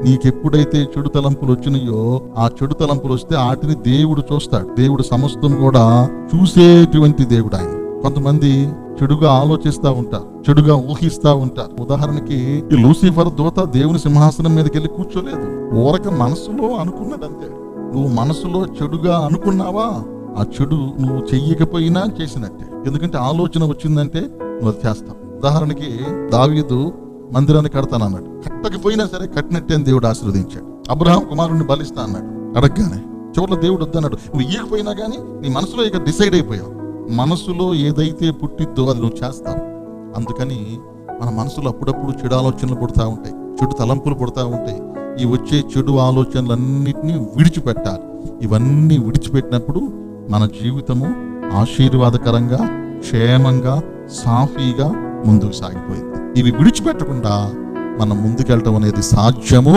నీకెప్పుడైతే చెడు తలంపులు వచ్చినాయో, ఆ చెడు తలంపులు వస్తే వాటిని దేవుడు చూస్తాడు. దేవుడు సమస్తం కూడా చూసేటువంటి దేవుడు ఆయన. కొంతమంది చెడుగా ఆలోచిస్తా ఉంటారు, చెడుగా ఊహిస్తా ఉంటారు. ఉదాహరణకి ఈ లూసిఫర్ దూత దేవుని సింహాసనం మీదకి వెళ్ళి కూర్చోలేదు, ఊరక మనసులో అనుకున్నాడంతే. నువ్వు మనసులో చెడుగా అనుకున్నావా, ఆ చెడు నువ్వు చెయ్యకపోయినా చేసినట్టే. ఎందుకంటే ఆలోచన వచ్చిందంటే నువ్వు అది చేస్తావు. ఉదాహరణకి దావీదు మందిరాన్ని కడతానన్నాడు, కట్టకపోయినా సరే కట్టినట్టే అని దేవుడు ఆశీర్వదించాడు. అబ్రహాం కుమారుడిని బలిస్తా అన్నాడు, అడగగానే చివరిలో దేవుడు వద్దన్నాడు. నువ్వు ఇయ్యకపోయినా కానీ నీ మనసులో ఇక డిసైడ్ అయిపోయావు. మనసులో ఏదైతే పుట్టిద్దో అది నువ్వు చేస్తావు. అందుకని మన మనసులో అప్పుడప్పుడు చెడు ఆలోచనలు పుడతా ఉంటాయి, చెడు తలంపులు పుడతా ఉంటాయి. ఈ వచ్చే చెడు ఆలోచనలన్నిటినీ విడిచిపెట్టాలి. ఇవన్నీ విడిచిపెట్టినప్పుడు మన జీవితము ఆశీర్వాదకరంగా, క్షేమంగా, సాఫీగా ముందుకు సాగిపోయింది. ఇవి విడిచిపెట్టకుండా మనం ముందుకెళ్ళటం అనేది సాధ్యము